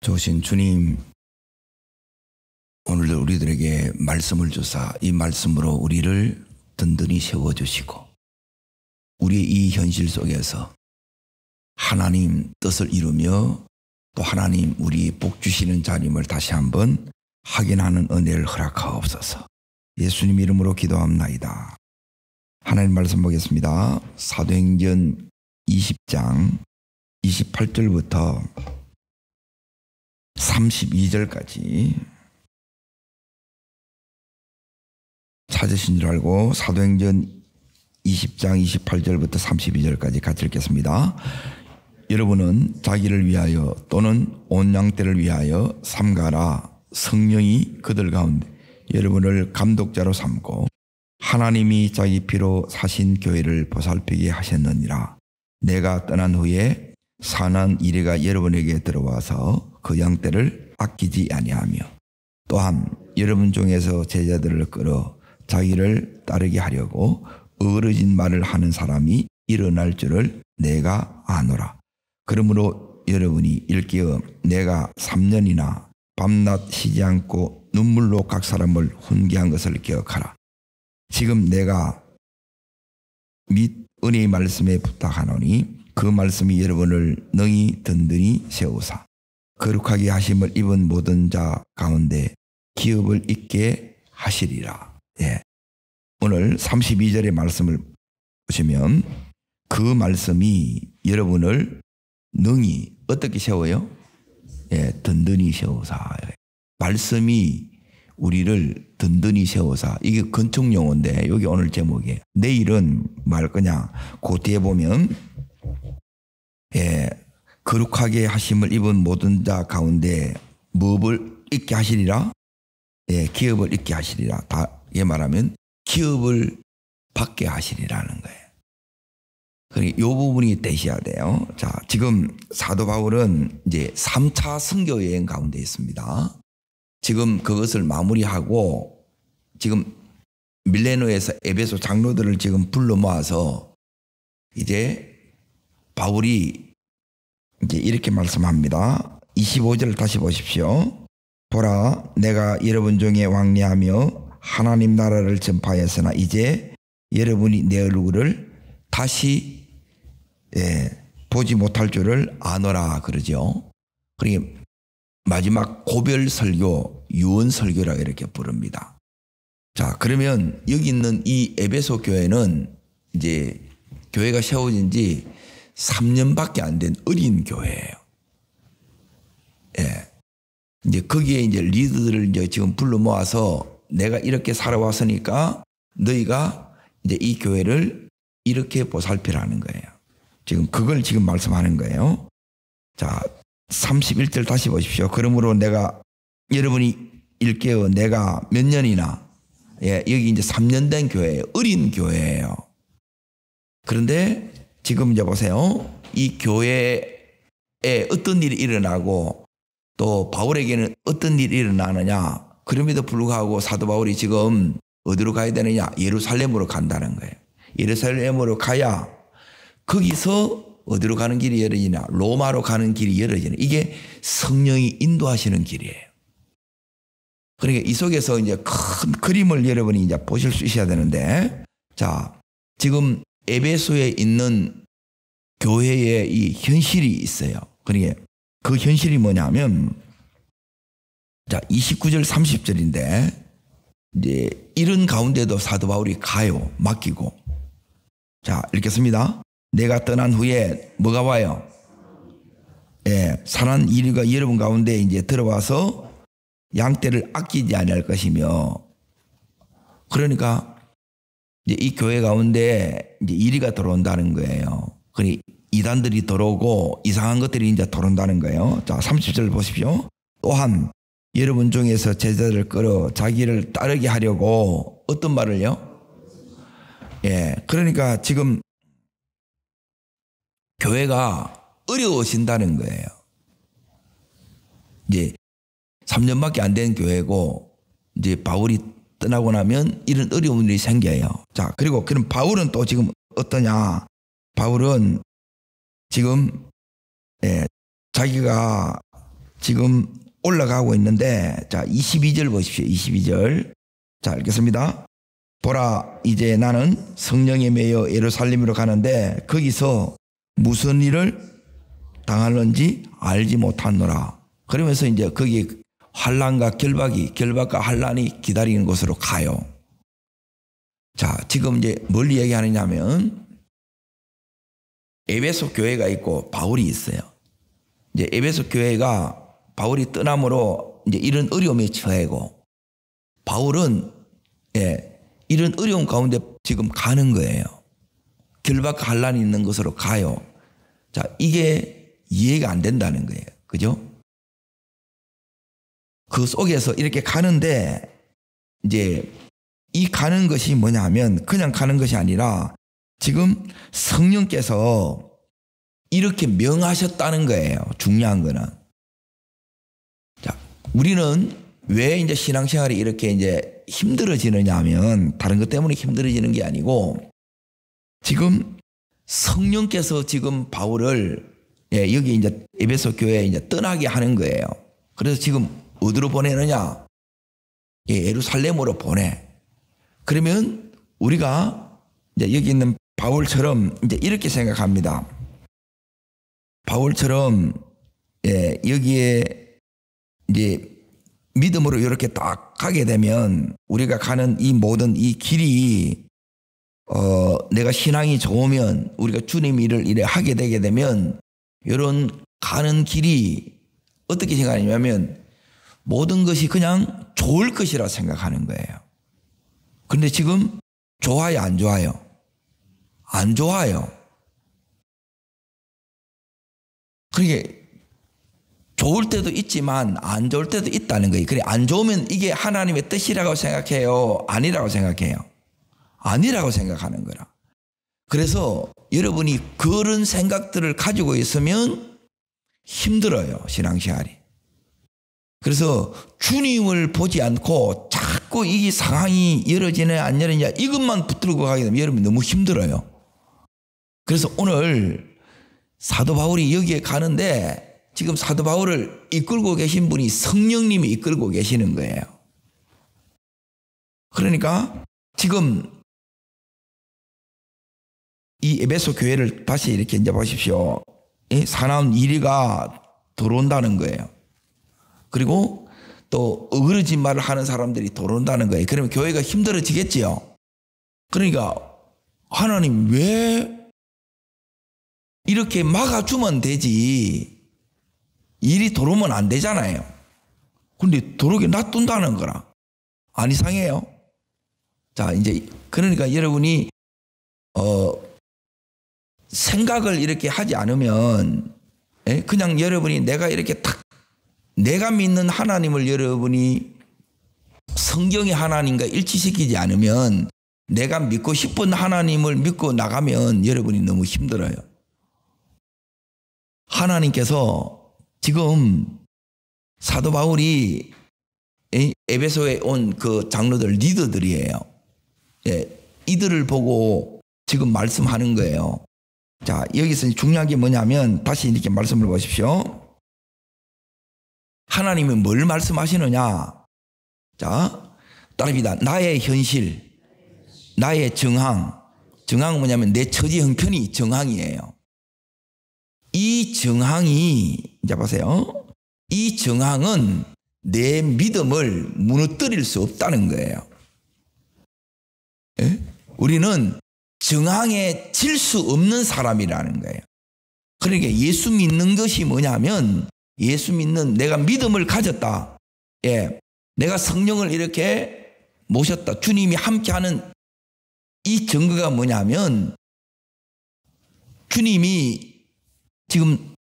좋으신 주님, 오늘도 우리들에게 말씀을 주사 이 말씀으로 우리를 든든히 세워주시고 우리의 이 현실 속에서 하나님 뜻을 이루며 또 하나님 우리 복 주시는 자님을 다시 한번 확인하는 은혜를 허락하옵소서. 예수님 이름으로 기도합나이다. 하나님 말씀 보겠습니다. 사도행전 20장 28절부터 32절까지 찾으신 줄 알고 사도행전 20장 28절부터 32절까지 같이 읽겠습니다. 여러분은 자기를 위하여 또는 온 양떼를 위하여 삼가라. 성령이 그들 가운데 여러분을 감독자로 삼고 하나님이 자기 피로 사신 교회를 보살피게 하셨느니라. 내가 떠난 후에 선한 이래가 여러분에게 들어와서 그 양떼를 아끼지 아니하며 또한 여러분 중에서 제자들을 끌어 자기를 따르게 하려고 어그러진 말을 하는 사람이 일어날 줄을 내가 아노라. 그러므로 여러분이 일깨어 내가 3년이나 밤낮 쉬지 않고 눈물로 각 사람을 훈계한 것을 기억하라. 지금 내가 및 은혜의 말씀에 부탁하노니 그 말씀이 여러분을 능히 든든히 세우사 거룩하게 하심을 입은 모든 자 가운데 기업을 있게 하시리라. 예. 오늘 32절의 말씀을 보시면 그 말씀이 여러분을 능히 어떻게 세워요? 예, 든든히 세우사. 말씀이 우리를 든든히 세우사. 이게 건축 용어인데 여기 오늘 제목에 내일은 말 거냐? 그 뒤에 보면 예, 거룩하게 하심을 입은 모든 자 가운데 무엇을 있게 하시리라? 예, 기업을 있게 하시리라. 다 예 말하면 기업을 받게 하시리라는 거예요. 그러니까 이 부분이 되셔야 돼요. 자, 지금 사도 바울은 이제 3차 선교 여행 가운데 있습니다. 지금 그것을 마무리하고 지금 밀레노에서 에베소 장로들을 지금 불러 모아서 이제 바울이 이제 이렇게 말씀합니다. 25절 다시 보십시오. 보라, 내가 여러분 중에 왕래하며 하나님 나라를 전파했으나 이제 여러분이 내 얼굴을 다시 보지 못할 줄을 아노라 그러죠. 그러니까 마지막 고별 설교, 유언 설교라 이렇게 부릅니다. 자, 그러면 여기 있는 이 에베소 교회는 이제 교회가 세워진 지 3년밖에 안 된 어린 교회예요. 예. 이제 거기에 이제 리더들을 이제 지금 불러 모아서 내가 이렇게 살아왔으니까 너희가 이제 이 교회를 이렇게 보살피라는 거예요. 지금 그걸 지금 말씀하는 거예요. 자, 31절 다시 보십시오. 그러므로 내가 여러분이 일깨어 내가 몇 년이나 예, 여기 이제 3년 된 교회예요. 어린 교회예요. 그런데 지금 이제 보세요. 이 교회에 어떤 일이 일어나고 또 바울에게는 어떤 일이 일어나느냐. 그럼에도 불구하고 사도 바울이 지금 어디로 가야 되느냐. 예루살렘으로 간다는 거예요. 예루살렘으로 가야 거기서 어디로 가는 길이 열어지냐. 로마로 가는 길이 열어지냐. 이게 성령이 인도하시는 길이에요. 그러니까 이 속에서 이제 큰 그림을 여러분이 이제 보실 수 있어야 되는데 자, 지금 에베소에 있는 교회의 이 현실이 있어요. 그러니까 그 현실이 뭐냐면 자, 29절 30절인데 이제 이런 가운데도 사도 바울이 가요. 맡기고. 자, 읽겠습니다. 내가 떠난 후에 뭐가 와요? 예, 선한 이리가 여러분 가운데 이제 들어와서 양떼를 아끼지 아니할 것이며 그러니까 이제 이 교회 가운데 이제 이리가 들어온다는 거예요. 그러니 이단들이 들어오고 이상한 것들이 이제 들어온다는 거예요. 자, 30절 보십시오. 또한 여러분 중에서 제자들을 끌어 자기를 따르게 하려고 어떤 말을요? 예, 그러니까 지금 교회가 어려워진다는 거예요. 이제 3년밖에 안 된 교회고 이제 바울이 떠나고 나면 이런 어려움들이 생겨요. 자, 그리고 그럼 바울은 또 지금 어떠냐? 바울은 지금 자기가 지금 올라가고 있는데, 자, 22절 보십시오. 22절. 자, 읽겠습니다. 보라, 이제 나는 성령에 매여 예루살렘으로 가는데 거기서 무슨 일을 당하는지 알지 못하노라. 그러면서 이제 거기 환난과 결박과 환난이 기다리는 곳으로 가요. 자, 지금 이제 뭘 얘기하느냐면 에베소 교회가 있고 바울이 있어요. 이제 에베소 교회가 바울이 떠남으로 이제 이런 어려움에 처해고 바울은 이런 어려움 가운데 지금 가는 거예요. 결박과 환난이 있는 곳으로 가요. 자, 이게 이해가 안 된다는 거예요. 그죠? 그 속에서 이렇게 가는데 이제 이 가는 것이 뭐냐 하면 그냥 가는 것이 아니라 지금 성령께서 이렇게 명하셨다는 거예요. 중요한 거는. 자, 우리는 왜 이제 신앙생활이 이렇게 이제 힘들어지느냐 하면 다른 것 때문에 힘들어지는 게 아니고 지금 성령께서 지금 바울을 여기 이제 에베소 교회에 이제 떠나게 하는 거예요. 그래서 지금 어디로 보내느냐? 예루살렘으로 보내. 그러면 우리가 이제 여기 있는 바울처럼 이제 이렇게 생각합니다. 바울처럼 여기에 이제 믿음으로 이렇게 딱 가게 되면 우리가 가는 이 모든 이 길이 내가 신앙이 좋으면 우리가 주님 일을 이래 하게 되게 되면 이런 가는 길이 어떻게 생각하냐면 모든 것이 그냥 좋을 것이라 생각하는 거예요. 그런데 지금 좋아요, 안 좋아요? 안 좋아요. 그러니까 좋을 때도 있지만 안 좋을 때도 있다는 거예요. 그래, 안 좋으면 이게 하나님의 뜻이라고 생각해요? 아니라고 생각해요? 아니라고 생각하는 거라. 그래서 여러분이 그런 생각들을 가지고 있으면 힘들어요, 신앙생활이. 그래서 주님을 보지 않고 자꾸 이 상황이 열어지냐 안 열어지냐 이것만 붙들고 가게 되면 여러분이 너무 힘들어요. 그래서 오늘 사도 바울이 여기에 가는데 지금 사도 바울을 이끌고 계신 분이 성령님이 이끌고 계시는 거예요. 그러니까 지금 이 에베소 교회를 다시 이렇게 이제 보십시오. 사나운 이리가 들어온다는 거예요. 그리고 또 어그러진 말을 하는 사람들이 들어온다는 거예요. 그러면 교회가 힘들어지겠지요. 그러니까 하나님 왜 이렇게 막아주면 되지 일이 들어오면 안 되잖아요. 근데 들어오게 놔둔다는 거라. 안 이상해요? 자, 이제 그러니까 여러분이 생각을 이렇게 하지 않으면 그냥 여러분이 내가 이렇게 딱 내가 믿는 하나님을 여러분이 성경의 하나님과 일치시키지 않으면 내가 믿고 싶은 하나님을 믿고 나가면 여러분이 너무 힘들어요. 하나님께서 지금 사도 바울이 에베소에 온 그 장로들 리더들이에요. 이들을 보고 지금 말씀하는 거예요. 자, 여기서 중요한 게 뭐냐면 다시 이렇게 말씀을 보십시오. 하나님이 뭘 말씀하시느냐? 자, 따라합니다. 나의 현실, 나의 정황. 정황은 뭐냐면 내 처지 형편이 정황이에요. 이 정황이, 이제 보세요. 이 정황은 내 믿음을 무너뜨릴 수 없다는 거예요. 우리는 정황에 질 수 없는 사람이라는 거예요. 그러니까 예수 믿는 것이 뭐냐면 예수 믿는 내가 믿음을 가졌다. 내가 성령을 이렇게 모셨다. 주님이 함께하는 이 증거가 뭐냐면 주님이 지금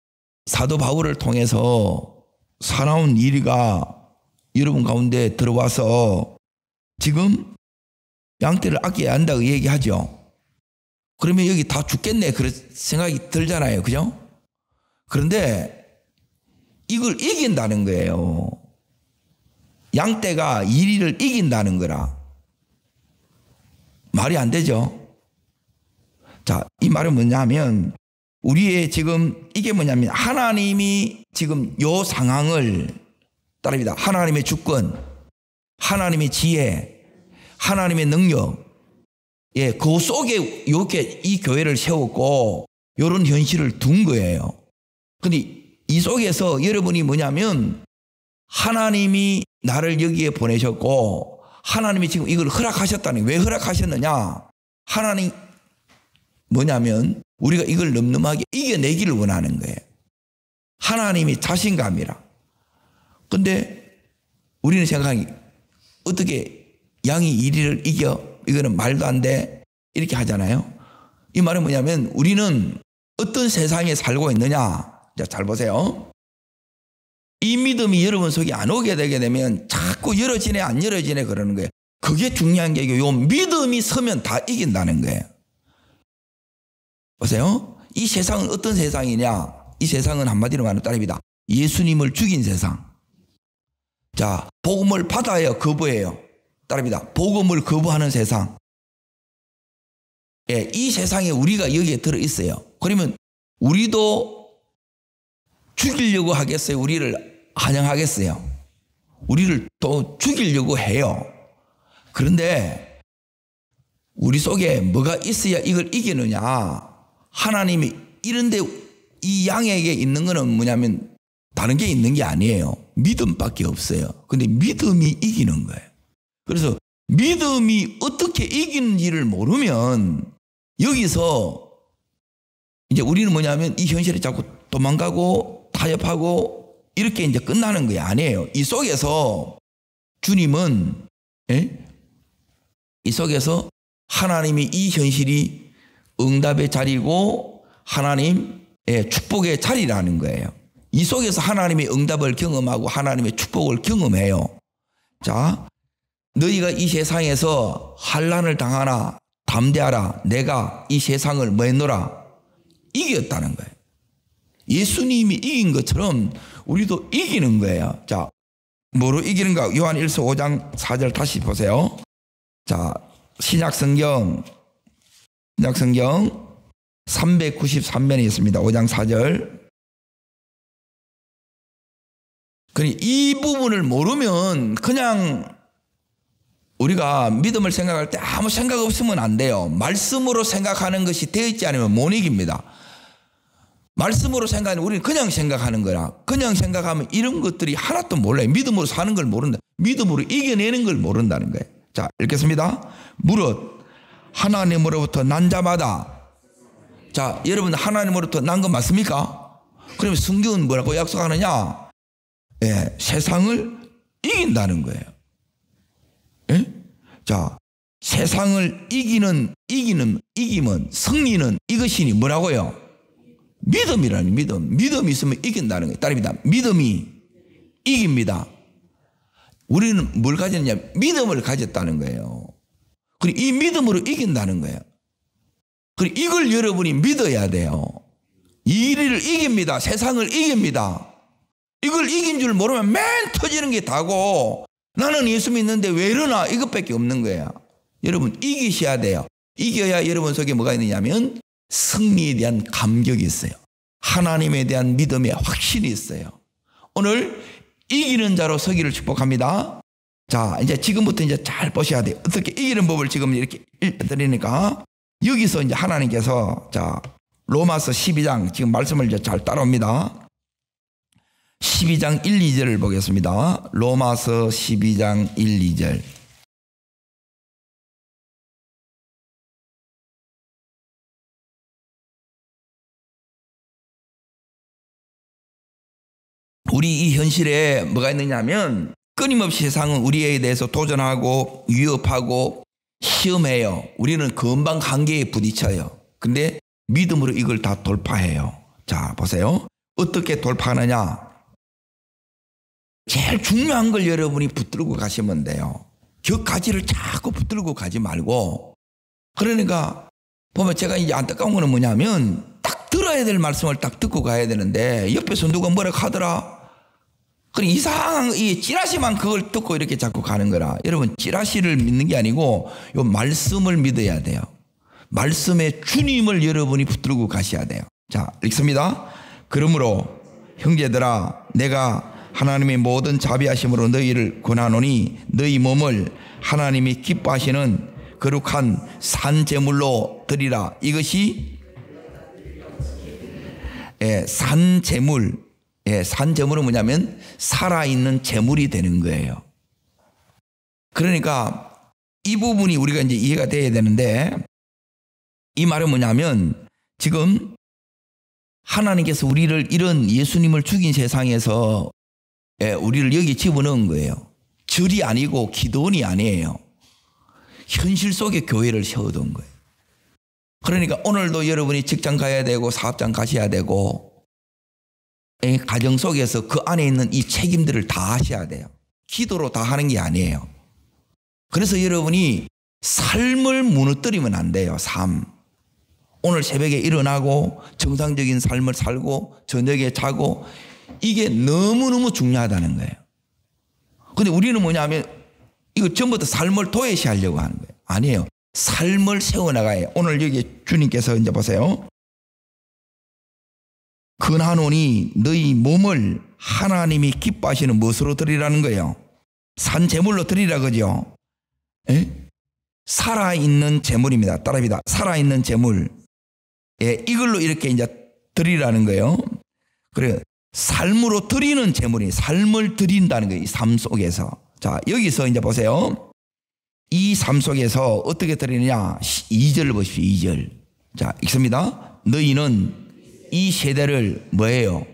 사도 바울을 통해서 사나운 이리가 여러분 가운데 들어와서 지금 양떼를 아껴야 한다고 얘기하죠. 그러면 여기 다 죽겠네 그런 생각이 들잖아요. 그죠? 그런데 이걸 이긴다는 거예요. 양떼가 이리를 이긴다는 거라. 말이 안 되죠. 자, 이 말은 뭐냐면 우리의 지금 이게 뭐냐면 하나님이 지금 요 상황을 따릅니다. 하나님의 주권, 하나님의 지혜, 하나님의 능력, 그 속에 이렇게 이 교회를 세웠고 이런 현실을 둔 거예요. 근데 이 속에서 여러분이 뭐냐면 하나님이 나를 여기에 보내셨고 하나님이 지금 이걸 허락하셨다니. 왜 허락하셨느냐? 하나님 뭐냐면 우리가 이걸 늠름하게 이겨내기를 원하는 거예요. 하나님이 자신감이라. 근데 우리는 생각하기 어떻게 양이 이리를 이겨? 이거는 말도 안 돼. 이렇게 하잖아요. 이 말은 뭐냐면 우리는 어떤 세상에 살고 있느냐. 자, 잘 보세요. 이 믿음이 여러분 속에 안 오게 되게 되면 자꾸 열어지네 안 열어지네 그러는 거예요. 그게 중요한 게 요 믿음이 서면 다 이긴다는 거예요. 보세요. 이 세상은 어떤 세상이냐. 이 세상은 한마디로 말하면 딸입니다. 예수님을 죽인 세상. 자, 복음을 받아야 거부해요. 딸입니다. 복음을 거부하는 세상. 이 세상에 우리가 여기에 들어있어요. 그러면 우리도 죽이려고 하겠어요? 우리를 환영하겠어요? 우리를 또 죽이려고 해요. 그런데 우리 속에 뭐가 있어야 이걸 이기느냐? 하나님이 이런데 이 양에게 있는 거는 뭐냐면 다른 게 있는 게 아니에요. 믿음밖에 없어요. 근데 믿음이 이기는 거예요. 그래서 믿음이 어떻게 이기는지를 모르면 여기서 이제 우리는 뭐냐면 이 현실에 자꾸 도망가고 타협하고 이렇게 이제 끝나는 게 아니에요. 이 속에서 주님은 이 속에서 하나님이 이 현실이 응답의 자리고 하나님의 축복의 자리라는 거예요. 이 속에서 하나님의 응답을 경험하고 하나님의 축복을 경험해요. 자, 너희가 이 세상에서 환난을 당하나 담대하라. 내가 이 세상을 뭐 했노라? 이겼다는 거예요. 예수님이 이긴 것처럼 우리도 이기는 거예요. 자, 뭐로 이기는가? 요한 1서 5장 4절 다시 보세요. 자, 신약성경 393면에 있습니다. 5장 4절. 그러니 이 부분을 모르면 그냥 우리가 믿음을 생각할 때 아무 생각 없으면 안 돼요. 말씀으로 생각하는 것이 되어 있지 않으면 못 이깁니다. 말씀으로 생각하는 우리는 그냥 생각하는 거라. 그냥 생각하면 이런 것들이 하나도 몰라요. 믿음으로 사는 걸 모른다. 믿음으로 이겨내는 걸 모른다는 거예요. 자, 읽겠습니다. 무릇 하나님으로부터 난 자마다. 자, 여러분 하나님으로부터 난 거 맞습니까? 그러면 성경은 뭐라고 약속하느냐? 세상을 이긴다는 거예요. 자, 세상을 이기면 승리는 이것이니 뭐라고요? 믿음이라는 믿음이 있으면 이긴다는 거예요. 딸입니다. 믿음이 이깁니다. 우리는 뭘 가졌냐? 믿음을 가졌다는 거예요. 그리고 이 믿음으로 이긴다는 거예요. 그리고 이걸 여러분이 믿어야 돼요. 이 일을 이깁니다. 세상을 이깁니다. 이걸 이긴 줄 모르면 맨 터지는 게 다고 나는 예수 믿는데 왜 이러나 이것밖에 없는 거예요. 여러분 이기셔야 돼요. 이겨야 여러분 속에 뭐가 있느냐면 승리에 대한 감격이 있어요. 하나님에 대한 믿음의 확신이 있어요. 오늘 이기는 자로 서기를 축복합니다. 자, 이제 지금부터 이제 잘 보셔야 돼요. 어떻게 이기는 법을 지금 이렇게 읽어드리니까 여기서 이제 하나님께서 자, 로마서 12장 지금 말씀을 이제 잘 따라옵니다. 12장 1, 2절을 보겠습니다. 로마서 12장 1, 2절. 우리 이 현실에 뭐가 있느냐면 끊임없이 세상은 우리에 대해서 도전하고 위협하고 시험해요. 우리는 금방 한계에 부딪혀요. 근데 믿음으로 이걸 다 돌파해요. 자, 보세요. 어떻게 돌파하느냐? 제일 중요한 걸 여러분이 붙들고 가시면 돼요. 격가지를 자꾸 붙들고 가지 말고. 그러니까 보면 제가 이제 안타까운 거는 뭐냐면 딱 들어야 될 말씀을 딱 듣고 가야 되는데 옆에서 누가 뭐라 하더라. 그럼 이상한 이 찌라시만 그걸 듣고 이렇게 자꾸 가는 거라. 여러분 찌라시를 믿는 게 아니고 요 말씀을 믿어야 돼요. 말씀의 주님을 여러분이 붙들고 가셔야 돼요. 자, 읽습니다. 그러므로 형제들아 내가 하나님의 모든 자비하심으로 너희를 권하노니 너희 몸을 하나님이 기뻐하시는 거룩한 산제물로 드리라. 이것이 산제물. 산제물은 뭐냐면 살아있는 제물이 되는 거예요. 그러니까 이 부분이 우리가 이제 이해가 돼야 되는데, 이 말은 뭐냐면 지금 하나님께서 우리를 이런 예수님을 죽인 세상에서 우리를 여기 집어넣은 거예요. 절이 아니고 기도원이 아니에요. 현실 속에 교회를 세워둔 거예요. 그러니까 오늘도 여러분이 직장 가야 되고 사업장 가셔야 되고 가정 속에서 그 안에 있는 이 책임들을 다 하셔야 돼요. 기도로 다 하는 게 아니에요. 그래서 여러분이 삶을 무너뜨리면 안 돼요. 삶. 오늘 새벽에 일어나고 정상적인 삶을 살고 저녁에 자고, 이게 너무너무 중요하다는 거예요. 근데 우리는 뭐냐면 이거 전부 다 삶을 도외시하려고 하는 거예요. 아니에요. 삶을 세워나가요. 오늘 여기 주님께서 이제 보세요. 근하노니 너희 몸을 하나님이 기뻐하시는 무엇으로 드리라는 거예요? 산제물로 드리라 그죠? 살아있는 제물입니다. 따라합니다. 살아있는 제물. 이걸로 이렇게 이제 드리라는 거예요. 그래, 삶으로 드리는 제물이, 삶을 드린다는 거예요. 이 삶 속에서. 자, 여기서 이제 보세요. 이 삶 속에서 어떻게 드리느냐? 2절 보십시오. 2절. 자, 읽습니다. 너희는 이 세대를 뭐예요?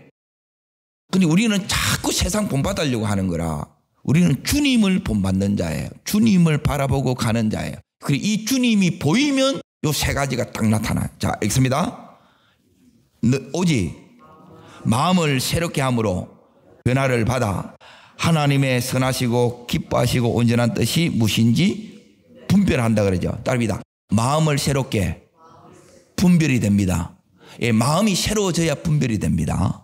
근데 우리는 자꾸 세상 본받으려고 하는 거라. 우리는 주님을 본받는 자예요. 주님을 바라보고 가는 자예요. 그리고 이 주님이 보이면 요 세 가지가 딱 나타나요. 자, 읽습니다. 오직 마음을 새롭게 함으로 변화를 받아 하나님의 선하시고 기뻐하시고 온전한 뜻이 무엇인지 분별한다 그러죠. 따릅니다. 마음을 새롭게 분별이 됩니다. 마음이 새로워져야 분별이 됩니다.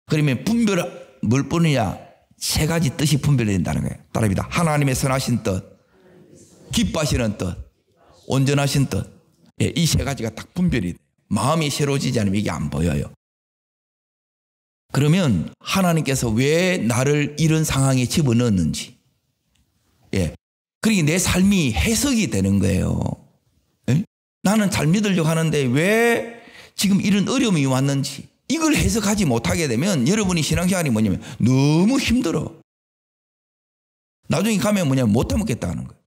그러면 분별 뭘 보느냐? 세 가지 뜻이 분별이 된다는 거예요. 따릅니다. 하나님의 선하신 뜻, 기뻐하시는 뜻, 온전하신 뜻. 이 세 가지가 딱 분별이 돼요. 마음이 새로워지지 않으면 이게 안 보여요. 그러면 하나님께서 왜 나를 이런 상황에 집어넣었는지, 그러니까 내 삶이 해석이 되는 거예요. 나는 잘 믿으려고 하는데 왜 지금 이런 어려움이 왔는지, 이걸 해석하지 못하게 되면 여러분이 신앙생활이 뭐냐면 너무 힘들어. 나중에 가면 뭐냐면 못하먹겠다는 거예요.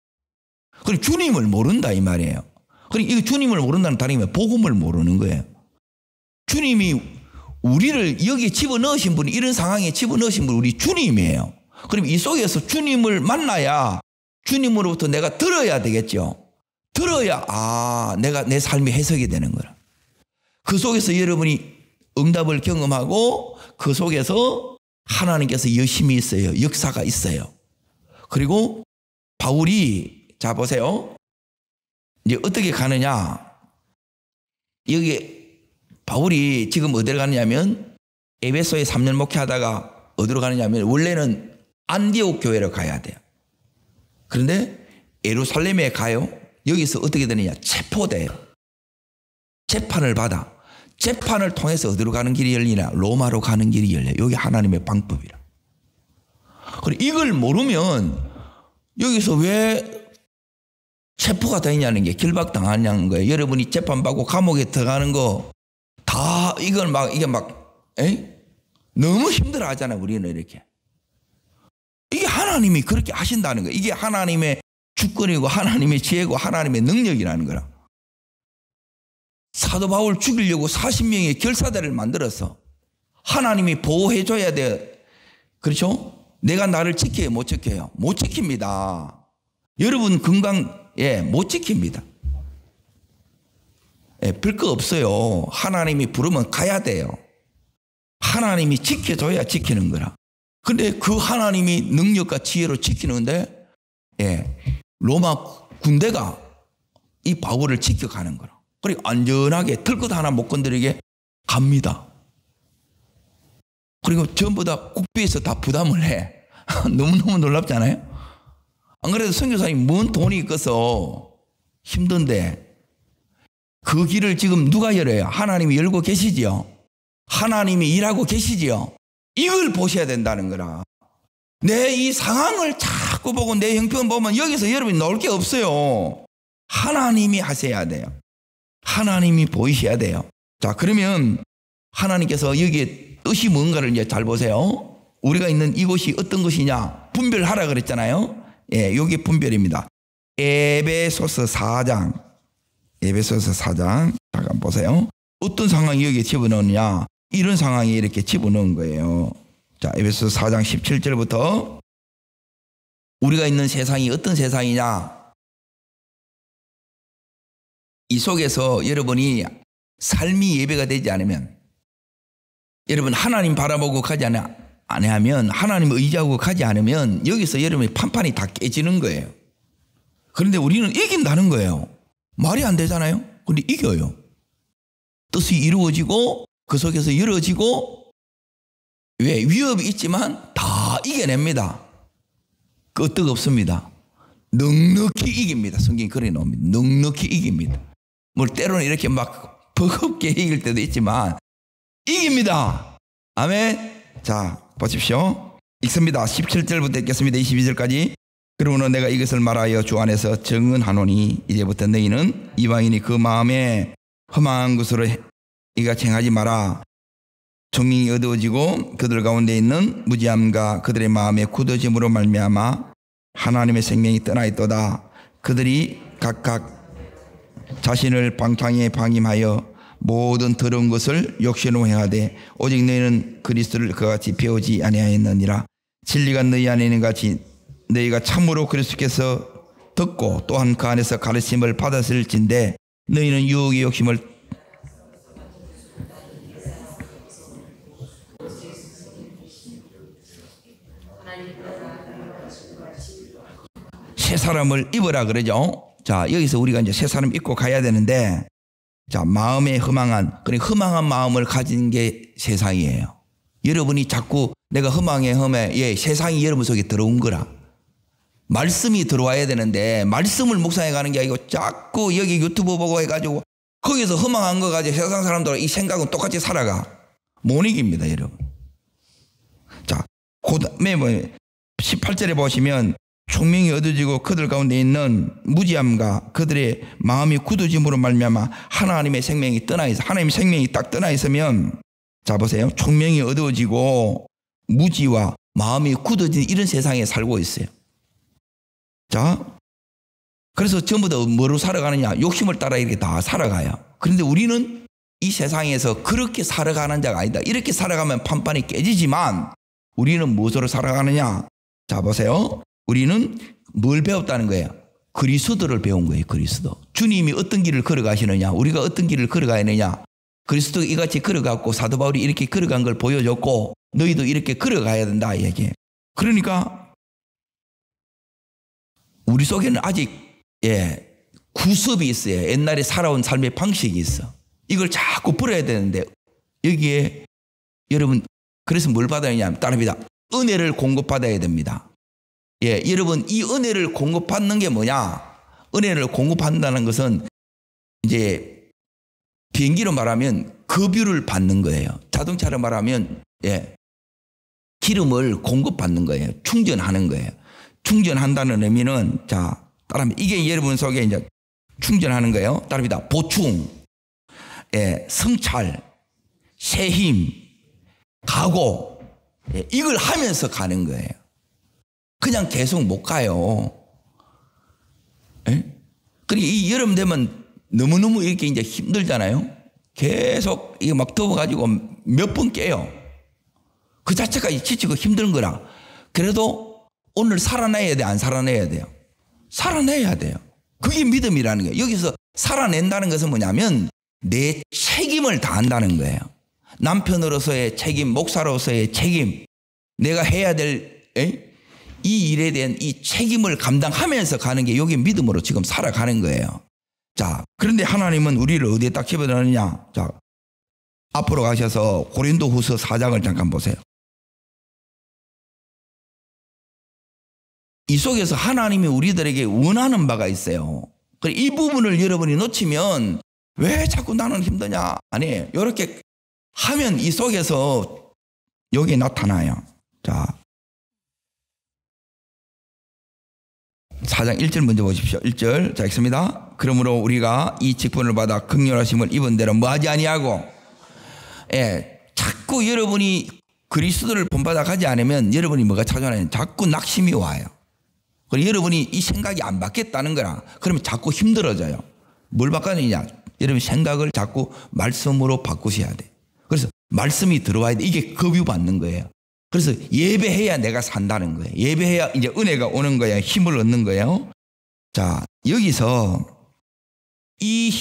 그리고 주님을 모른다 이 말이에요. 그리고 이 주님을 모른다는 다른 의미는 복음을 모르는 거예요. 주님이 우리를 여기 집어넣으신 분이, 이런 상황에 집어넣으신 분이 우리 주님이에요. 그럼 이 속에서 주님을 만나야 주님으로부터 내가 들어야 되겠죠. 들어야 내가 내 삶이 해석이 되는 거라. 그 속에서 여러분이 응답을 경험하고 그 속에서 하나님께서 여심이 있어요. 역사가 있어요. 그리고 바울이, 자 보세요. 이제 어떻게 가느냐. 여기 바울이 지금 어디로 가느냐면 에베소에 3년 목회하다가 어디로 가느냐면 원래는 안디옥 교회로 가야 돼요. 그런데 예루살렘에 가요. 여기서 어떻게 되느냐. 체포돼요. 재판을 받아. 재판을 통해서 어디로 가는 길이 열리냐. 로마로 가는 길이 열려요. 여기 하나님의 방법이라. 그리고 이걸 모르면 여기서 왜 체포가 되냐는 게, 결박당하냐는 거예요. 여러분이 재판받고 감옥에 들어가는 거 다 이걸 막 이게 막 너무 힘들어 하잖아요. 우리는 이렇게. 이게 하나님이 그렇게 하신다는 거예요. 이게 하나님의 주권이고 하나님의 지혜고 하나님의 능력이라는 거라. 사도 바울 죽이려고 40명의 결사대를 만들어서 하나님이 보호해줘야 돼. 그렇죠? 내가 나를 지켜요? 못 지켜요? 못 지킵니다. 여러분 건강 못 지킵니다. 별 거 없어요. 하나님이 부르면 가야 돼요. 하나님이 지켜줘야 지키는 거라. 근데 그 하나님이 능력과 지혜로 지키는데 로마 군대가 이 바울을 지켜가는 거라. 그리고 안전하게 털것 하나 못 건드리게 갑니다. 그리고 전부 다 국비에서 다 부담을 해. 너무너무 놀랍잖아요. 안 그래도 선교사님 뭔 돈이 있어서 힘든데 그 길을 지금 누가 열어요? 하나님이 열고 계시지요. 하나님이 일하고 계시지요. 이걸 보셔야 된다는 거라. 내 이 상황을 자꾸 보고 내 형편 보면 여기서 여러분이 나올 게 없어요. 하나님이 하셔야 돼요. 하나님이 보이셔야 돼요. 자, 그러면 하나님께서 여기에 뜻이 뭔가를 이제 잘 보세요. 우리가 있는 이곳이 어떤 것이냐 분별하라 그랬잖아요. 예, 여기 분별입니다. 에베소서 4장 잠깐 보세요. 어떤 상황이 여기에 집어넣느냐, 이런 상황이 이렇게 집어넣은 거예요. 자, 에베소서 4장 17절부터 우리가 있는 세상이 어떤 세상이냐, 이 속에서 여러분이 삶이 예배가 되지 않으면, 여러분 하나님 바라보고 가지 않으면, 하나님 의지하고 가지 않으면 여기서 여러분의 판판이 다 깨지는 거예요. 그런데 우리는 이긴다는 거예요. 말이 안 되잖아요. 근데 이겨요. 뜻이 이루어지고 그 속에서 열어지고, 왜? 위협이 있지만 다 이겨냅니다. 끄떡 없습니다. 넉넉히 이깁니다. 성경이 그래 놓습니다. 넉넉히 이깁니다. 뭐 때로는 이렇게 막 버겁게 이길 때도 있지만 이깁니다. 아멘. 자, 보십시오. 읽습니다. 17절부터 읽겠습니다. 22절까지. 그러므로 내가 이것을 말하여 주 안에서 증언하노니 이제부터 너희는 이방인이 그 마음에 험한 것으로 이같이 행하지 마라. 총명이 어두워지고 그들 가운데 있는 무지함과 그들의 마음에 굳어짐으로 말미암아 하나님의 생명이 떠나 있도다. 그들이 각각 자신을 방탕에 방임하여 모든 더러운 것을 욕심으로 행하되 오직 너희는 그리스도를 그같이 배우지 아니하였느니라. 진리가 너희 안에 있는 같이 너희가 참으로 그리스도께서 듣고 또한 그 안에서 가르침을 받았을진데 너희는 유혹의 욕심을 새 사람을 입으라 그러죠. 자, 여기서 우리가 이제 새 사람 입고 가야 되는데, 자, 마음에 허망한, 그러니까 허망한 마음을 가진 게 세상이에요. 여러분이 자꾸 내가 허망해, 예, 세상이 여러분 속에 들어온 거라. 말씀이 들어와야 되는데 말씀을 묵상해 가는 게 아니고 자꾸 여기 유튜브 보고 해가지고 거기서 허망한 거 가지고 세상 사람들 이 생각은 똑같이 살아가. 못 이깁니다, 여러분. 자, 그다음에 18절에 보시면 총명이 어두워지고 그들 가운데 있는 무지함과 그들의 마음이 굳어짐으로 말미암아 하나님의 생명이 떠나 있어. 하나님의 생명이 딱 떠나 있으면, 자 보세요. 총명이 어두워지고 무지와 마음이 굳어진 이런 세상에 살고 있어요. 자, 그래서 전부 다 뭐로 살아가느냐? 욕심을 따라 이렇게 다 살아가요. 그런데 우리는 이 세상에서 그렇게 살아가는 자가 아니다. 이렇게 살아가면 판판이 깨지지만 우리는 무엇으로 살아가느냐? 자 보세요. 우리는 뭘 배웠다는 거예요? 그리스도를 배운 거예요. 그리스도. 주님이 어떤 길을 걸어가시느냐, 우리가 어떤 길을 걸어가야 하느냐. 그리스도가 이같이 걸어갔고 사도 바울이 이렇게 걸어간 걸 보여줬고 너희도 이렇게 걸어가야 된다 이 얘기예요. 그러니까 우리 속에는 아직 구습이 있어요. 옛날에 살아온 삶의 방식이 있어. 이걸 자꾸 버려야 되는데 여기에 여러분 그래서 뭘 받아야 하냐면 따릅니다. 은혜를 공급받아야 됩니다. 예, 여러분 이 은혜를 공급받는 게 뭐냐? 은혜를 공급한다는 것은 이제 비행기로 말하면 급유를 받는 거예요. 자동차로 말하면 기름을 공급받는 거예요. 충전하는 거예요. 충전한다는 의미는 자 따라하면 이게 여러분 속에 이제 충전하는 거예요. 따릅니다. 보충, 성찰, 새 힘, 각오, 이걸 하면서 가는 거예요. 그냥 계속 못 가요. 그러니까 이 여름 되면 너무너무 이렇게 이제 힘들잖아요. 계속 이게 막 더워가지고 몇 번 깨요. 그 자체가 지치고 힘든 거라. 그래도 오늘 살아내야 돼, 안 살아내야 돼요? 살아내야 돼요. 그게 믿음이라는 거예요. 여기서 살아낸다는 것은 뭐냐면 내 책임을 다한다는 거예요. 남편으로서의 책임, 목사로서의 책임, 내가 해야 될 이 일에 대한 이 책임을 감당하면서 가는 게 여기 믿음으로 지금 살아가는 거예요. 자, 그런데 하나님은 우리를 어디에 딱 집어넣느냐? 자, 앞으로 가셔서 고린도후서 4장을 잠깐 보세요. 이 속에서 하나님이 우리들에게 원하는 바가 있어요. 이 부분을 여러분이 놓치면 왜 자꾸 나는 힘드냐? 아니, 이렇게 하면 이 속에서 여기에 나타나요. 자, 4장 1절 먼저 보십시오. 1절. 자, 읽습니다. 그러므로 우리가 이 직분을 받아 긍휼하심을 입은 대로 뭐하지 아니하고, 자꾸 여러분이 그리스도를 본받아 가지 않으면 여러분이 뭐가 찾아나요? 자꾸 낙심이 와요. 그리고 여러분이 이 생각이 안 바뀌었다는 거라. 그러면 자꾸 힘들어져요. 뭘 바꿔야 되냐? 여러분 생각을 자꾸 말씀으로 바꾸셔야 돼. 그래서 말씀이 들어와야 돼. 이게 급유받는 거예요. 그래서 예배해야 내가 산다는 거예요. 예배해야 이제 은혜가 오는 거예요. 힘을 얻는 거예요. 자, 여기서 이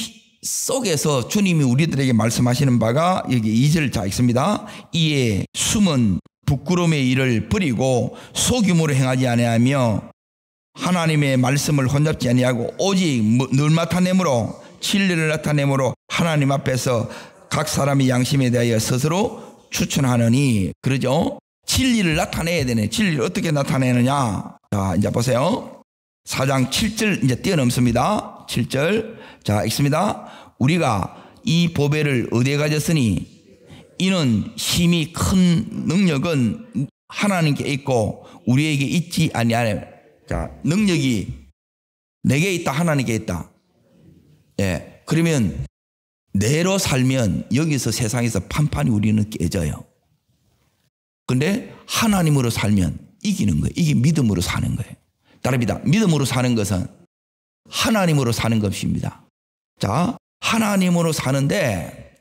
속에서 주님이 우리들에게 말씀하시는 바가 여기 2절 자 있습니다. 이에 숨은 부끄러움의 일을 버리고 소규모로 행하지 아니하며 하나님의 말씀을 혼잡지 아니하고 오직 늘 나타내므로 진리를 나타내므로 하나님 앞에서 각 사람의 양심에 대하여 스스로 추천하느니. 그러죠? 진리를 나타내야 되네. 진리를 어떻게 나타내느냐? 자, 이제 보세요. 4장 7절 이제 뛰어넘습니다. 7절. 자, 읽습니다. 우리가 이 보배를 어디에 가졌으니 이는 심히 큰 능력은 하나님께 있고 우리에게 있지 아니하네. 자, 능력이 내게 있다, 하나님께 있다. 예. 그러면 내로 살면 여기서 세상에서 판판이 우리는 깨져요. 근데 하나님으로 살면 이기는 거예요. 이게 믿음으로 사는 거예요. 다릅니다. 믿음으로 사는 것은 하나님으로 사는 것입니다. 자, 하나님으로 사는데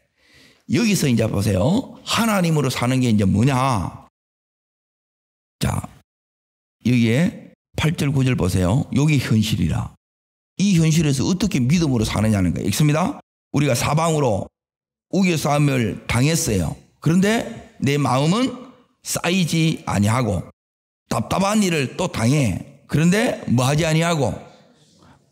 여기서 이제 보세요. 하나님으로 사는 게 이제 뭐냐? 자, 여기에 8절 9절 보세요. 여기 현실이라. 이 현실에서 어떻게 믿음으로 사느냐는 거예요. 읽습니다. 우리가 사방으로 우겨싸움을 당했어요. 그런데 내 마음은 쌓이지 아니하고 답답한 일을 또 당해. 그런데 뭐 하지 아니하고.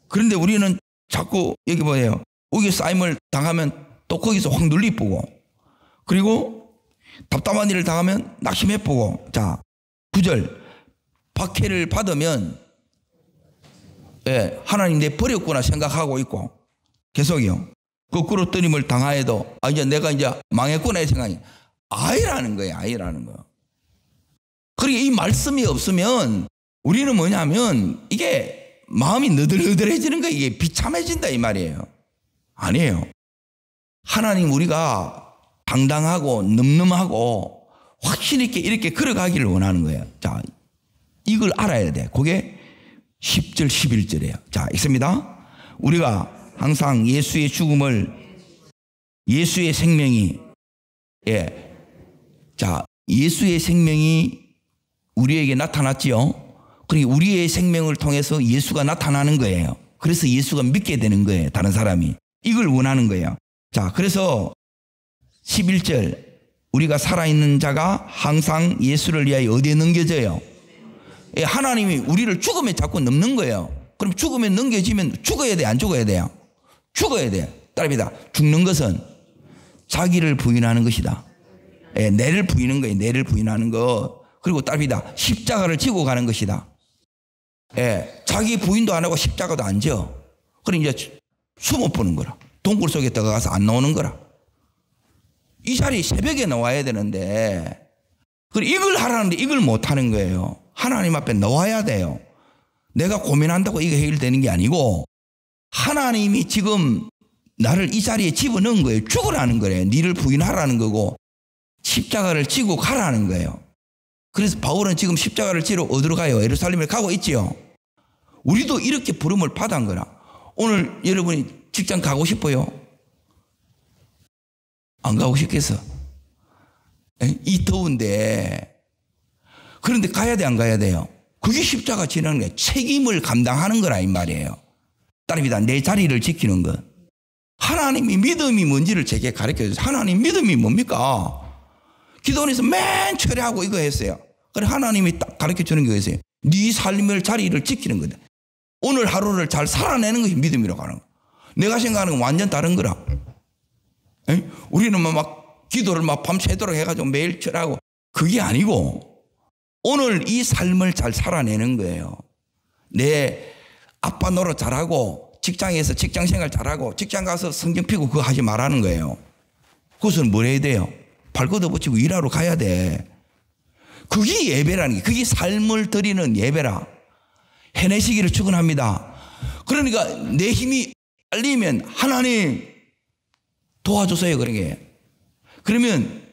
그런데 우리는 자꾸 여기 보세요. 우겨싸임을 당하면 또 거기서 확 눌리쁘고, 그리고 답답한 일을 당하면 낙심해보고. 자, 9절. 박해를 받으면 하나님 내 버렸구나 생각하고 있고, 계속이요. 거꾸로 뜨림을 당하여도 이제 내가 이제 망했구나 이 생각이 아이라는 거예요. 아이라는 거. 그러니까 이 말씀이 없으면 우리는 뭐냐면 이게 마음이 너덜너덜해지는 거예요. 이게 비참해진다 이 말이에요. 아니에요. 하나님 우리가 당당하고 늠름하고 확신 있게 이렇게 걸어가기를 원하는 거예요. 자, 이걸 알아야 돼. 그게 10절 11절이에요. 자, 있습니다. 우리가 항상 예수의 죽음을, 예수의 생명이, 자, 예수의 생명이 우리에게 나타났지요. 그러니까 우리의 생명을 통해서 예수가 나타나는 거예요. 그래서 예수가 믿게 되는 거예요. 다른 사람이. 이걸 원하는 거예요. 자, 그래서 11절. 우리가 살아있는 자가 항상 예수를 위하여 어디에 넘겨져요? 하나님이 우리를 죽음에 자꾸 넘는 거예요. 그럼 죽음에 넘겨지면 죽어야 돼, 안 죽어야 돼요? 죽어야 돼. 따릅니다. 죽는 것은 자기를 부인하는 것이다. 내를 부인하는 거예요. 내를 부인하는 거. 그리고 따릅니다. 십자가를 지고 가는 것이다. 자기 부인도 안 하고 십자가도 안 져. 그럼 이제 숨어보는 거라. 동굴 속에 들어가서 안 나오는 거라. 이 자리 새벽에 나와야 되는데, 그리고 이걸 하라는데 이걸 못 하는 거예요. 하나님 앞에 나와야 돼요. 내가 고민한다고 이게 해결되는 게 아니고 하나님이 지금 나를 이 자리에 집어넣은 거예요. 죽으라는 거예요. 니를 부인하라는 거고 십자가를 지고 가라는 거예요. 그래서 바울은 지금 십자가를 지러 어디로 가요? 예루살렘에 가고 있지요. 우리도 이렇게 부름을 받은 거라. 오늘 여러분이 직장 가고 싶어요? 안 가고 싶겠어? 이 더운데. 그런데 가야 돼, 안 가야 돼요? 그게 십자가 지는 거예요. 책임을 감당하는 거라 이 말이에요. 따릅니다. 내 자리를 지키는 것. 하나님이 믿음이 뭔지를 제게 가르쳐줘요. 하나님 믿음이 뭡니까? 기도원에서 맨 처리하고 이거 했어요. 그래 하나님이 딱 가르쳐주는 게 있어요. 네 삶을 자리를 지키는 거다. 오늘 하루를 잘 살아내는 것이 믿음이라고 하는 거. 내가 생각하는 건 완전 다른 거라. 우리는 막 기도를 막 밤새도록 해가지고 매일 철하고 그게 아니고 오늘 이 삶을 잘 살아내는 거예요. 내 아빠 노릇 잘하고 직장에서 직장생활 잘하고 직장 가서 성경 피고 그거 하지 말라는 거예요. 그것은 뭘 해야 돼요? 발 걷어붙이고 일하러 가야 돼. 그게 예배라는 게, 그게 삶을 드리는 예배라. 해내시기를 축원합니다. 그러니까 내 힘이 딸리면 하나님 도와주세요. 그러면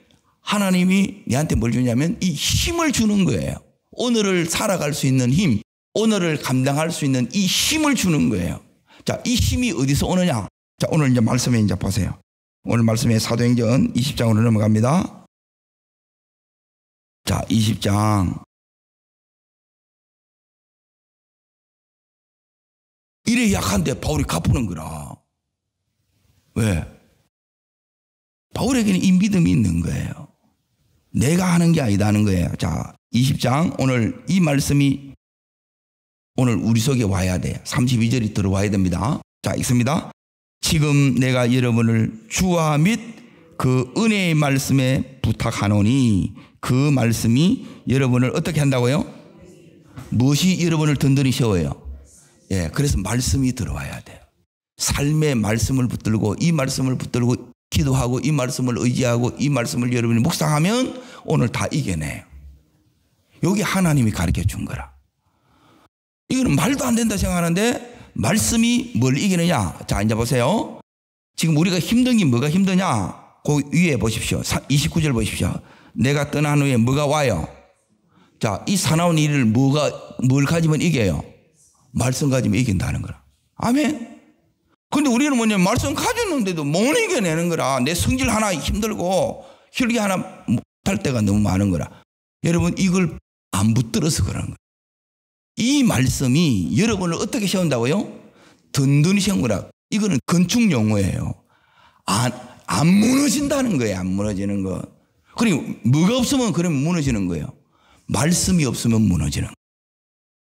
하나님이 내한테 뭘 주냐면 이 힘을 주는 거예요. 오늘을 살아갈 수 있는 힘, 오늘을 감당할 수 있는 이 힘을 주는 거예요. 자, 이 힘이 어디서 오느냐? 자, 오늘 이제 말씀에 이제 보세요. 오늘 말씀에 사도행전 20장으로 넘어갑니다. 자, 20장. 이래 약한데 바울이 갚는 거라. 왜? 바울에게는 이 믿음이 있는 거예요. 내가 하는 게 아니다는 거예요. 자, 20장 오늘 이 말씀이 오늘 우리 속에 와야 돼. 32절이 들어와야 됩니다. 자, 읽습니다. 지금 내가 여러분을 주와 및 그 은혜의 말씀에 부탁하노니 그 말씀이 여러분을 어떻게 한다고요? 무엇이 여러분을 든든히 세워요? 예, 그래서 말씀이 들어와야 돼요. 삶의 말씀을 붙들고 이 말씀을 붙들고 기도하고 이 말씀을 의지하고 이 말씀을 여러분이 묵상하면 오늘 다 이겨내요. 여기 하나님이 가르쳐 준 거라. 이거는 말도 안 된다 생각하는데 말씀이 뭘 이기느냐? 자, 이제 보세요. 지금 우리가 힘든 게 뭐가 힘드냐? 그 위에 보십시오. 29절 보십시오. 내가 떠난 후에 뭐가 와요? 자, 이 사나운 일을 뭘 가지면 이겨요? 말씀 가지면 이긴다는 거라. 아멘. 근데 우리는 뭐냐면 말씀 가졌는데도 못 이겨내는 거라. 내 성질 하나 힘들고 혈기 하나 못할 때가 너무 많은 거라. 여러분, 이걸 안 붙들어서 그런 거예요. 이 말씀이 여러분을 어떻게 세운다고요? 든든히 세운 거라. 이거는 건축 용어예요. 안 무너진다는 거예요. 안 무너지는 거. 그리고 뭐가 없으면 그러면 무너지는 거예요. 말씀이 없으면 무너지는 거예요.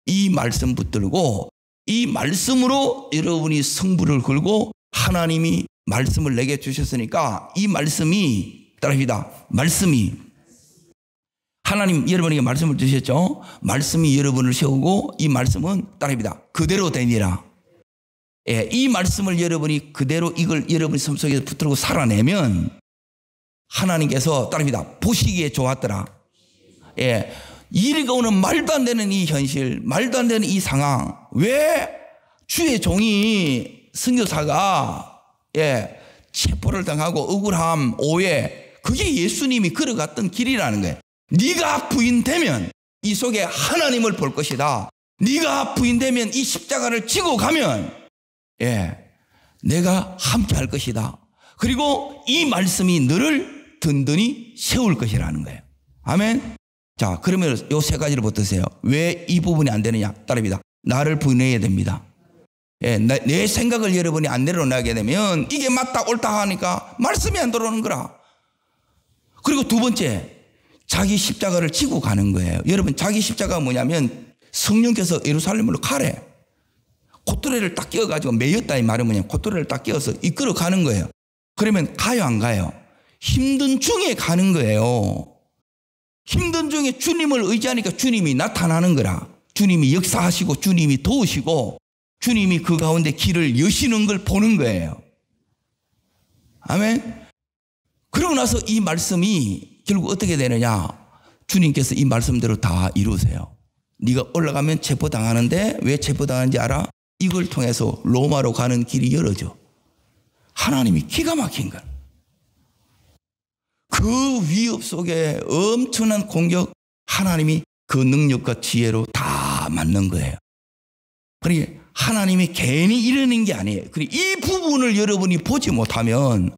이 말씀 붙들고 이 말씀으로 여러분이 승부를 걸고 하나님이 말씀을 내게 주셨으니까 이 말씀이 따라합니다. 말씀이 하나님 여러분에게 말씀을 주셨죠. 말씀이 여러분을 세우고 이 말씀은 따라합니다. 그대로 되니라. 예, 이 말씀을 여러분이 그대로 이걸 여러분 삶 속에서 붙들고 살아내면 하나님께서 따라합니다. 보시기에 좋았더라. 예, 이리가 오는 말도 안 되는 이 현실, 말도 안 되는 이 상황, 왜 주의 종이 선교사가 체포를 당하고 억울함, 오해, 그게 예수님이 걸어갔던 길이라는 거예요. 네가 부인되면 이 속에 하나님을 볼 것이다. 네가 부인되면 이 십자가를 지고 가면 내가 함께 할 것이다. 그리고 이 말씀이 너를 든든히 세울 것이라는 거예요. 아멘. 자, 그러면 요 세 가지를 붙드세요. 왜 이 부분이 안 되느냐? 따릅니다. 나를 부인해야 됩니다. 내 생각을 여러분이 안 내려놓게 되면 이게 맞다 옳다 하니까 말씀이 안 들어오는 거라. 그리고 두 번째, 자기 십자가를 지고 가는 거예요. 여러분, 자기 십자가가 뭐냐면 성령께서 예루살렘으로 가래. 콧도레를 딱 끼워가지고 매였다 이 말은 뭐냐면 콧도레를 딱 끼워서 이끌어 가는 거예요. 그러면 가요 안 가요? 힘든 중에 가는 거예요. 힘든 중에 주님을 의지하니까 주님이 나타나는 거라. 주님이 역사하시고 주님이 도우시고 주님이 그 가운데 길을 여시는 걸 보는 거예요. 아멘. 그러고 나서 이 말씀이 결국 어떻게 되느냐? 주님께서 이 말씀대로 다 이루세요. 네가 올라가면 체포당하는데 왜 체포당하는지 알아? 이걸 통해서 로마로 가는 길이 열어져. 하나님이 기가 막힌 거야. 그 위협 속에 엄청난 공격, 하나님이 그 능력과 지혜로 다 맞는 거예요. 그러니까 하나님이 괜히 이러는 게 아니에요. 이 부분을 여러분이 보지 못하면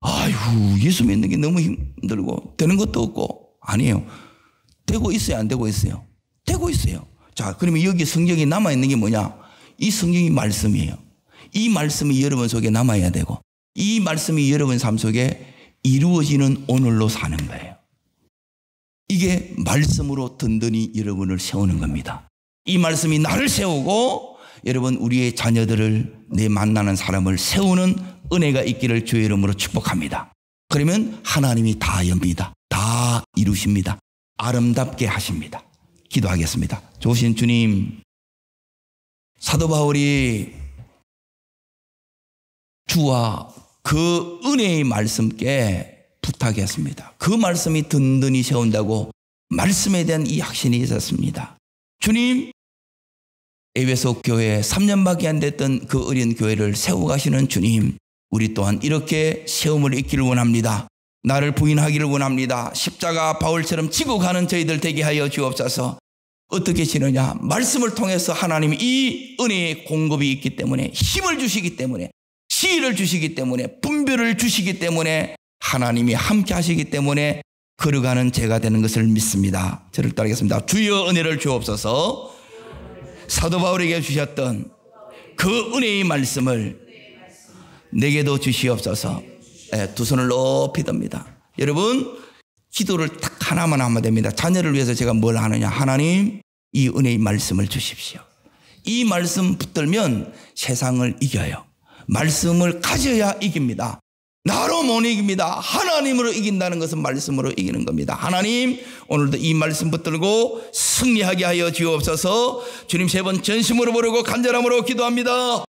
아유, 예수 믿는 게 너무 힘들고 되는 것도 없고 아니에요. 되고 있어요, 안 되고 있어요? 되고 있어요. 자, 그러면 여기 성경이 남아있는 게 뭐냐? 이 성경이 말씀이에요. 이 말씀이 여러분 속에 남아야 되고 이 말씀이 여러분 삶 속에 이루어지는 오늘로 사는 거예요. 이게 말씀으로 든든히 여러분을 세우는 겁니다. 이 말씀이 나를 세우고 여러분 우리의 자녀들을 내 만나는 사람을 세우는 은혜가 있기를 주의 이름으로 축복합니다. 그러면 하나님이 다 엽니다. 다 이루십니다. 아름답게 하십니다. 기도하겠습니다. 좋으신 주님, 사도 바울이 주와 그 은혜의 말씀께 부탁했습니다. 그 말씀이 든든히 세운다고 말씀에 대한 이 확신이 있었습니다. 주님, 에베소 교회 3년밖에 안 됐던 그 어린 교회를 세워 가시는 주님, 우리 또한 이렇게 세움을 잊기를 원합니다. 나를 부인하기를 원합니다. 십자가 바울처럼 지고 가는 저희들 되게 하여 주옵소서. 어떻게 지느냐? 말씀을 통해서 하나님이 이 은혜의 공급이 있기 때문에, 힘을 주시기 때문에, 지혜를 주시기 때문에, 분별을 주시기 때문에, 하나님이 함께 하시기 때문에 걸어가는 제가 되는 것을 믿습니다. 저를 따르겠습니다. 주여 은혜를 주옵소서. 사도 바울에게 주셨던 그 은혜의 말씀을 내게도 주시옵소서. 두 손을 높이 듭니다. 여러분, 기도를 딱 하나만 하면 됩니다. 자녀를 위해서 제가 뭘 하느냐? 하나님, 이 은혜의 말씀을 주십시오. 이 말씀 붙들면 세상을 이겨요. 말씀을 가져야 이깁니다. 나로 못 이깁니다. 하나님으로 이긴다는 것은 말씀으로 이기는 겁니다. 하나님, 오늘도 이 말씀 붙들고 승리하게 하여 주옵소서. 주님, 세 번 전심으로 부르고 간절함으로 기도합니다.